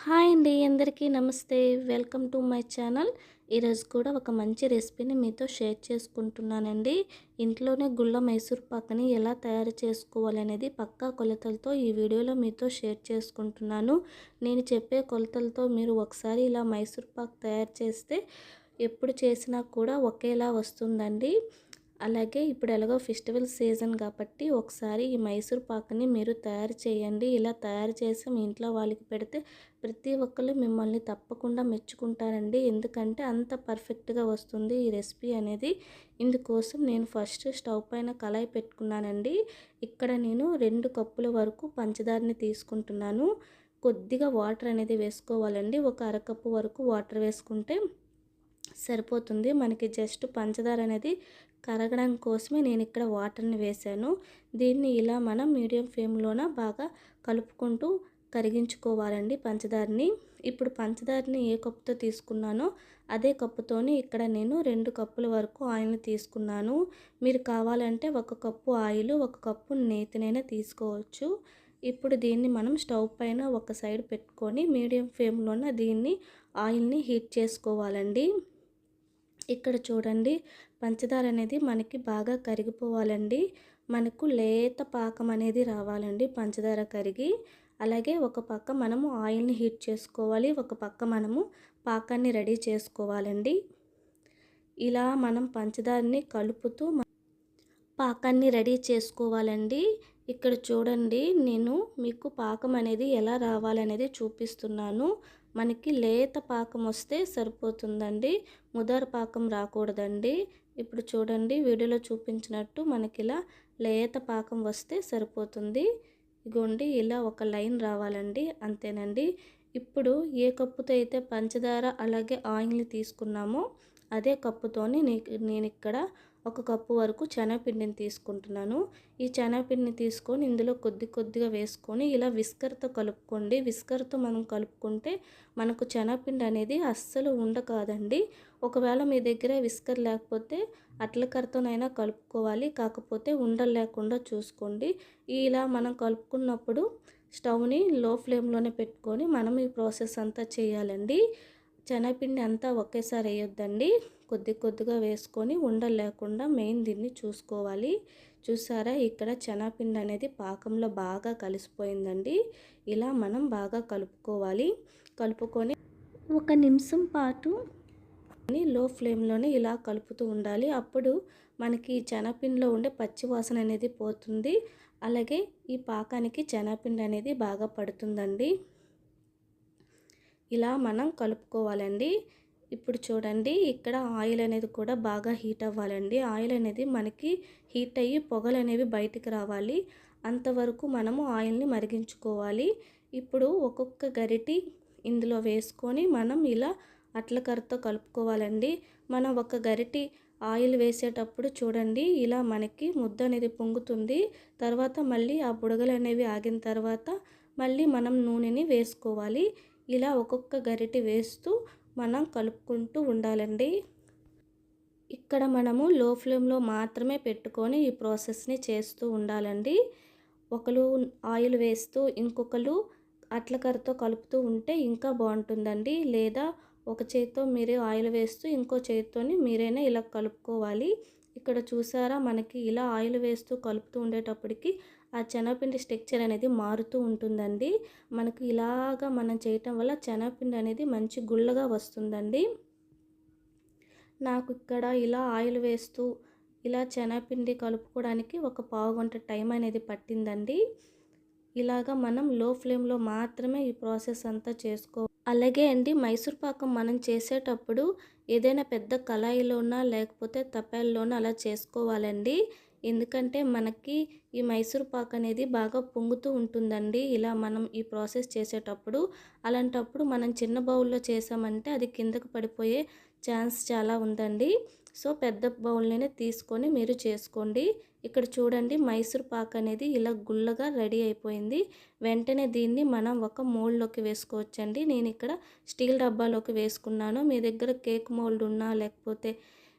Hi అండి, అందరికీ నమస్తే. Welcome to my channel. ఈరోజు కూడా ఒక మంచి రెసిపీని మీతో షేర్ చేసుకుంటున్నానండి. ఇంట్లోనే గుళ్ళ మైసూర్ పాక్ని ఎలా తయారు చేసుకోవాలనేది పక్కా కొలతలతో ఈ వీడియోలో మీతో షేర్ చేసుకుంటున్నాను. నేను చెప్పే కొలతలతో మీరు ఒకసారి ఇలా మైసూర్ పాక్ తయారు చేస్తే ఎప్పుడు చేసినా కూడా ఒకేలా వస్తుందండి. అలాగే ఇప్పుడు ఎలాగో ఫెస్టివల్ సీజన్ కాబట్టి ఒకసారి ఈ మైసూర్ పాక్ని మీరు తయారు చేయండి. ఇలా తయారు చేసి మీ ఇంట్లో వాళ్ళకి పెడితే ప్రతి ఒక్కళ్ళు మిమ్మల్ని తప్పకుండా మెచ్చుకుంటారండి. ఎందుకంటే అంత పర్ఫెక్ట్గా వస్తుంది ఈ రెసిపీ అనేది. ఇందుకోసం నేను ఫస్ట్ స్టవ్ పైన కళాయి పెట్టుకున్నానండి. ఇక్కడ నేను 2 కప్పుల వరకు పంచదారని తీసుకుంటున్నాను. కొద్దిగా వాటర్ అనేది వేసుకోవాలండి. ఒక అరకప్పు వరకు వాటర్ వేసుకుంటే సరిపోతుంది. మనకి జస్ట్ పంచదార అనేది కరగడం కోసమే నేను ఇక్కడ వాటర్ని వేసాను. దీన్ని ఇలా మనం మీడియం ఫ్లేమ్లోన బాగా కలుపుకుంటూ కరిగించుకోవాలండి పంచదారని. ఇప్పుడు పంచదారని ఏ కప్పుతో తీసుకున్నానో అదే కప్పుతోని ఇక్కడ నేను 2 కప్పుల వరకు ఆయిల్ని తీసుకున్నాను. మీరు కావాలంటే 1 కప్పు ఆయిల్ 1 కప్పు నేతినైనా తీసుకోవచ్చు. ఇప్పుడు దీన్ని మనం స్టవ్ పైన ఒక సైడ్ పెట్టుకొని మీడియం ఫ్లేమ్లోన దీన్ని ఆయిల్ని హీట్ చేసుకోవాలండి. ఇక్కడ చూడండి, పంచదార అనేది మనకి బాగా కరిగిపోవాలండి. మనకు లేత పాకం అనేది రావాలండి పంచదార కరిగి. అలాగే ఒక పక్క మనము ఆయిల్ని హీట్ చేసుకోవాలి, ఒక పక్క మనము పాకాన్ని రెడీ చేసుకోవాలండి. ఇలా మనం పంచదారని కలుపుతూ పాకాన్ని రెడీ చేసుకోవాలండి. ఇక్కడ చూడండి, నేను మీకు పాకం అనేది ఎలా రావాలనేది చూపిస్తున్నాను. మనకి లేత పాకం వస్తే సరిపోతుందండి, ముదర పాకం రాకూడదండి. ఇప్పుడు చూడండి, వీడియోలో చూపించినట్టు మనకి ఇలా లేత పాకం వస్తే సరిపోతుంది. ఇగోండి, ఇలా ఒక లైన్ రావాలండి, అంతేనండి. ఇప్పుడు ఏ కప్పుతో అయితే పంచదార అలాగే ఆయిల్ని తీసుకున్నామో అదే కప్పుతోని నేను ఇక్కడ 1 కప్పు వరకు శనగపిండిని తీసుకుంటున్నాను. ఈ శనగపిండిని తీసుకొని ఇందులో కొద్దిగా వేసుకొని ఇలా విస్కర్తో కలుపుకోండి. విస్కర్తో మనం కలుపుకుంటే మనకు శనగపిండి అనేది అస్సలు ఉండకాదండి. ఒకవేళ మీ దగ్గర విస్కర్ లేకపోతే అట్లకరతోనైనా కలుపుకోవాలి, కాకపోతే ఉండలు లేకుండా చూసుకోండి. ఇలా మనం కలుపుకున్నప్పుడు స్టవ్ని లో ఫ్లేమ్లోనే పెట్టుకొని మనం ఈ ప్రాసెస్ అంతా చేయాలండి. శనగపిండి అంతా ఒకేసారి వేయొద్దండి, కొద్దిగా వేసుకొని ఉండలు లేకుండా మెయిన్ దీన్ని చూసుకోవాలి. చూసారా, ఇక్కడ శనగపిండి అనేది పాకంలో బాగా కలిసిపోయిందండి. ఇలా మనం బాగా కలుపుకోవాలి. కలుపుకొని 1 నిమిషం పాటు లో ఫ్లేమ్లోనే ఇలా కలుపుతూ ఉండాలి. అప్పుడు మనకి శనగపిండిలో ఉండే పచ్చి వాసన అనేది పోతుంది. అలాగే ఈ పాకానికి శనగపిండి అనేది బాగా పడుతుందండి. ఇలా మనం కలుపుకోవాలండి. ఇప్పుడు చూడండి, ఇక్కడ ఆయిల్ అనేది కూడా బాగా హీట్ అవ్వాలండి. ఆయిల్ అనేది మనకి హీట్ అయ్యి పొగలు అనేవి బయటికి రావాలి. అంతవరకు మనము ఆయిల్ని మరిగించుకోవాలి. ఇప్పుడు ఒక్కొక్క గరిటి ఇందులో వేసుకొని మనం ఇలా అట్లకరతో కలుపుకోవాలండి. మనం ఒక గరిటి ఆయిల్ వేసేటప్పుడు చూడండి, ఇలా మనకి ముద్ద అనేది పొంగుతుంది. తర్వాత మళ్ళీ ఆ బుడగలు అనేవి ఆగిన తర్వాత మళ్ళీ మనం నూనెని వేసుకోవాలి. ఇలా ఒక్కొక్క గరిటె వేస్తూ మనం కలుపుకుంటూ ఉండాలండి. ఇక్కడ మనము లో ఫ్లేమ్లో మాత్రమే పెట్టుకొని ఈ ప్రాసెస్ని చేస్తూ ఉండాలండి. ఒకరు ఆయిల్ వేస్తూ ఇంకొకరు అట్లకరతో కలుపుతూ ఉంటే ఇంకా బాగుంటుందండి. లేదా ఒక చేత్తో మీరే ఆయిల్ వేస్తూ ఇంకో చేత్తోని మీరైనా ఇలా కలుపుకోవాలి. ఇక్కడ చూసారా, మనకి ఇలా ఆయిల్ వేస్తూ కలుపుతూ ఉండేటప్పటికి ఆ శనగపిండి స్ట్రక్చర్ అనేది మారుతూ ఉంటుందండి. మనకు ఇలాగా మనం చేయటం వల్ల శనగపిండి అనేది మంచి గుల్లగా వస్తుందండి. నాకు ఇక్కడ ఇలా ఆయిల్ వేస్తూ ఇలా శనగపిండి కలుపుకోవడానికి ఒక పావు గంట టైం అనేది పట్టిందండి. ఇలాగా మనం లో ఫ్లేమ్లో మాత్రమే ఈ ప్రాసెస్ అంతా అలాగే అండి, మైసూర్ పాకం మనం చేసేటప్పుడు ఏదైనా పెద్ద కళాయిలోనా లేకపోతే తపాల్లోనా అలా చేసుకోవాలండి. ఎందుకంటే మనకి ఈ మైసూర్ పాక్ అనేది బాగా పొంగుతూ ఉంటుందండి ఇలా మనం ఈ ప్రాసెస్ చేసేటప్పుడు. అలాంటప్పుడు మనం చిన్న బౌల్లో చేసామంటే అది కిందకు పడిపోయే ఛాన్స్ చాలా ఉందండి. సో పెద్ద బౌల్లోనే తీసుకొని మీరు చేసుకోండి. ఇక్కడ చూడండి, మైసూర్ పాక్ అనేది ఇలా గుల్లగా రెడీ అయిపోయింది. వెంటనే దీన్ని మనం ఒక మోల్డ్లోకి వేసుకోవచ్చండి. నేను ఇక్కడ స్టీల్ డబ్బాలోకి వేసుకున్నాను. మీ దగ్గర కేక్ మోల్డ్ ఉన్నా లేకపోతే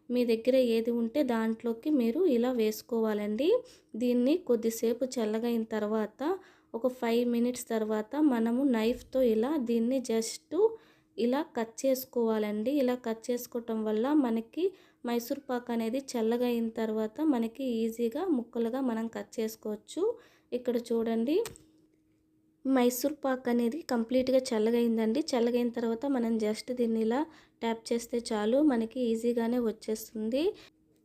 మీ దగ్గర ఏది ఉంటే దాంట్లోకి మీరు ఇలా వేసుకోవాలండి. దీన్ని కొద్దిసేపు చల్లగైన తర్వాత ఒక 5 మినిట్స్ తర్వాత మనము నైఫ్తో ఇలా దీన్ని జస్ట్ ఇలా కట్ చేసుకోవాలండి. ఇలా కట్ చేసుకోవటం వల్ల మనకి మైసూర్ పాక్ అనేది చల్లగా అయిన తర్వాత మనకి ఈజీగా ముక్కలుగా మనం కట్ చేసుకోవచ్చు. ఇక్కడ చూడండి, మైసూర్ పాక్ అనేది కంప్లీట్గా చల్లగైందండి. చల్లగైన తర్వాత మనం జస్ట్ దీన్ని ఇలా ట్యాప్ చేస్తే చాలు, మనకి ఈజీగానే వచ్చేస్తుంది.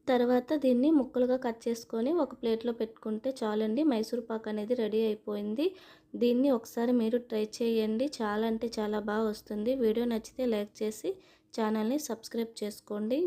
తర్వాత దీన్ని ముక్కలుగా కట్ చేసుకొని ఒక ప్లేట్లో పెట్టుకుంటే చాలండి. మైసూర్ పాక్ అనేది రెడీ అయిపోయింది. దీన్ని ఒకసారి మీరు ట్రై చేయండి. చాలా అంటే చాలా బాగా వస్తుంది. వీడియో నచ్చితే లైక్ చేసి ఛానల్ని సబ్స్క్రైబ్ చేసుకోండి.